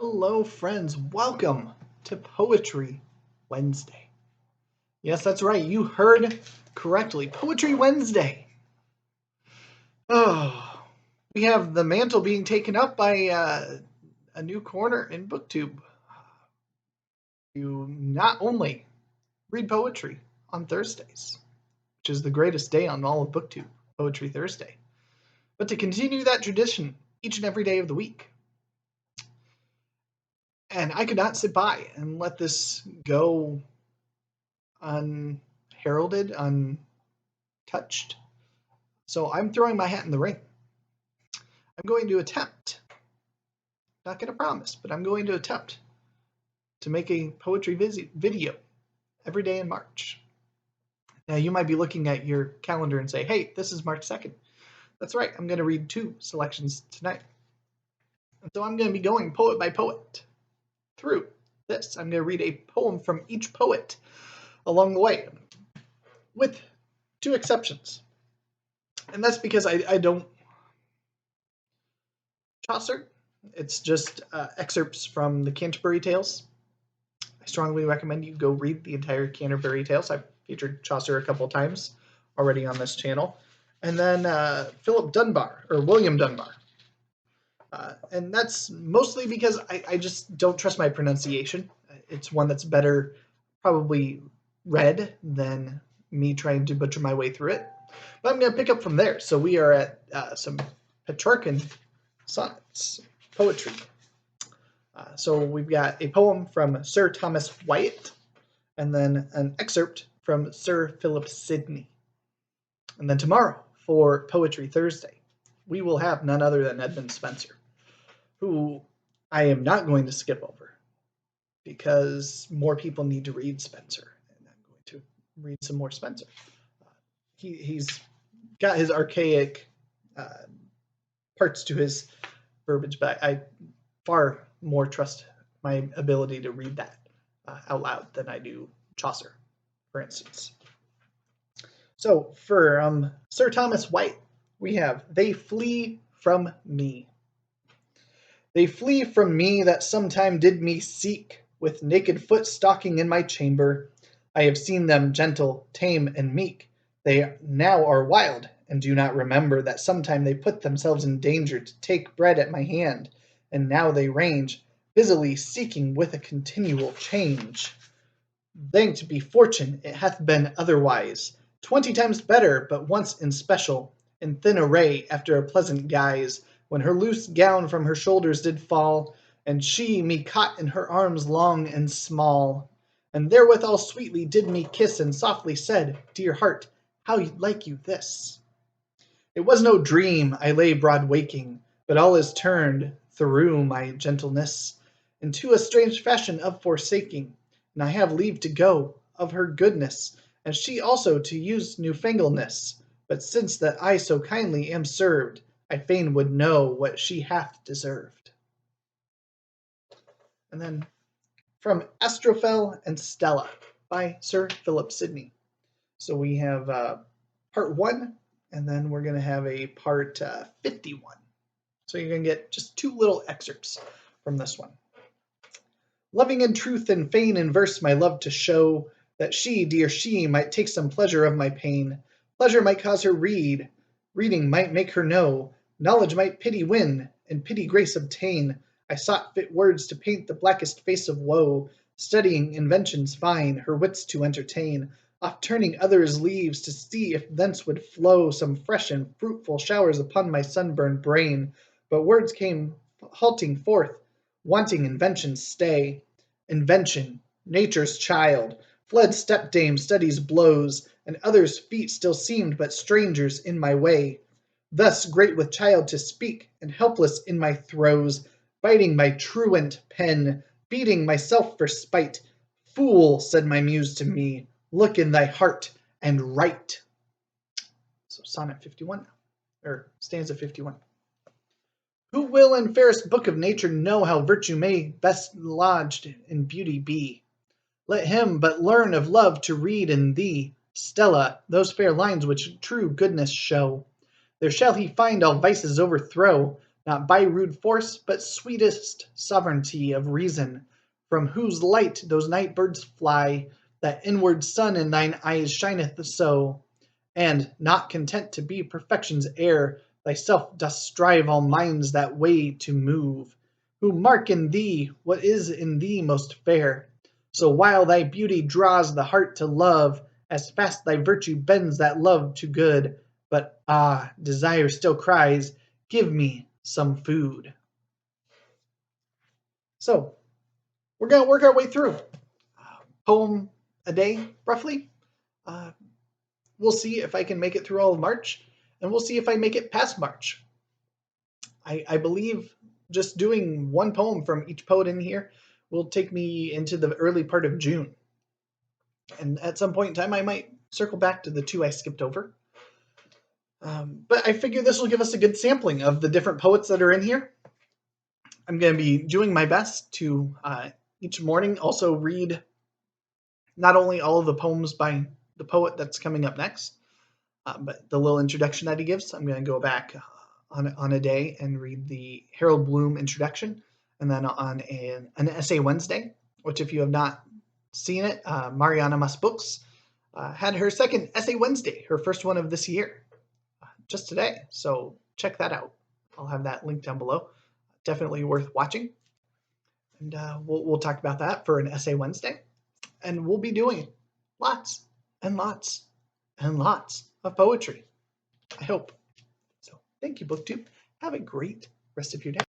Hello, friends. Welcome to Poetry Wednesday. Yes, that's right. You heard correctly. Poetry Wednesday. Oh, we have the mantle being taken up by a new corner in BookTube. You not only read poetry on Thursdays, which is the greatest day on all of BookTube, Poetry Thursday, but to continue that tradition each and every day of the week. And I could not sit by and let this go unheralded, untouched. So I'm throwing my hat in the ring. I'm going to attempt, not going to promise, but I'm going to attempt to make a poetry video every day in March. Now you might be looking at your calendar and say, hey, this is March 2nd. That's right, I'm going to read 2 selections tonight. And so I'm going to be going poet by poet through this. I'm going to read a poem from each poet along the way, with 2 exceptions. And that's because I don't Chaucer. It's just excerpts from the Canterbury Tales. I strongly recommend you go read the entire Canterbury Tales. I've featured Chaucer a couple times already on this channel. And then Phillip Dunbar, or William Dunbar. And that's mostly because I just don't trust my pronunciation. It's one that's better probably read than me trying to butcher my way through it. But I'm going to pick up from there. So we are at some Petrarchan sonnets, poetry. So we've got a poem from Sir Thomas Wyatt, and then an excerpt from Sir Philip Sidney. And then tomorrow, for Poetry Thursday, we will have none other than Edmund Spenser, who I am not going to skip over, because more people need to read Spenser, and I'm going to read some more Spenser. He's got his archaic parts to his verbiage, but I far more trust my ability to read that out loud than I do Chaucer, for instance. So for Sir Thomas Wyatt, we have They Flee From Me. They flee from me that sometime did me seek, with naked foot stalking in my chamber. I have seen them gentle, tame, and meek. They now are wild, and do not remember that sometime they put themselves in danger to take bread at my hand, and now they range, busily seeking with a continual change. Thanked be fortune, it hath been otherwise, 20 times better, but once in special, in thin array, after a pleasant guise, when her loose gown from her shoulders did fall, and she me caught in her arms long and small, and therewithal sweetly did me kiss, and softly said, Dear heart, how like you this? It was no dream, I lay broad waking, but all is turned, through my gentleness, into a strange fashion of forsaking, and I have leave to go, of her goodness, and she also to use newfangleness. But since that I so kindly am served, I fain would know what she hath deserved. And then from Astrophel and Stella by Sir Philip Sidney. So we have part 1, and then we're going to have a part 51. So you're going to get just 2 little excerpts from this one. Loving in truth and fain in verse my love to show, that she, dear she, might take some pleasure of my pain. Pleasure might cause her read, reading might make her know, knowledge might pity win, and pity grace obtain. I sought fit words to paint the blackest face of woe, studying inventions fine, her wits to entertain, oft turning others' leaves to see if thence would flow some fresh and fruitful showers upon my sunburned brain. But words came halting forth, wanting invention's stay. Invention, nature's child, fled stepdame study's blows, and others' feet still seemed but strangers in my way. Thus great with child to speak, and helpless in my throes, biting my truant pen, beating myself for spite. Fool, said my muse to me, look in thy heart and write. So sonnet 51, or stanza 51. Who will in fairest book of nature know how virtue may best lodged in beauty be? Let him but learn of love to read in thee, Stella, those fair lines which true goodness show. There shall he find all vices overthrow, not by rude force, but sweetest sovereignty of reason, from whose light those night birds fly, that inward sun in thine eyes shineth so, and, not content to be perfection's heir, thyself dost strive all minds that way to move, who mark in thee what is in thee most fair. So while thy beauty draws the heart to love, as fast thy virtue bends that love to good, but desire still cries, give me some food. So we're going to work our way through poem a day, roughly. We'll see if I can make it through all of March, and we'll see if I make it past March. I believe just doing one poem from each poet in here will take me into the early part of June. And at some point in time, I might circle back to the two I skipped over. But I figure this will give us a good sampling of the different poets that are in here. I'm going to be doing my best to each morning also read not only all of the poems by the poet that's coming up next, but the little introduction that he gives. I'm going to go back on a day and read the Harold Bloom introduction, and then on an Essay Wednesday, which if you have not seen it, Mariana Mas Books had her second Essay Wednesday, her first one of this year, just today. So check that out. I'll have that link down below. Definitely worth watching. And we'll talk about that for an Essay Wednesday. And we'll be doing lots and lots and lots of poetry, I hope. So thank you, BookTube. Have a great rest of your day.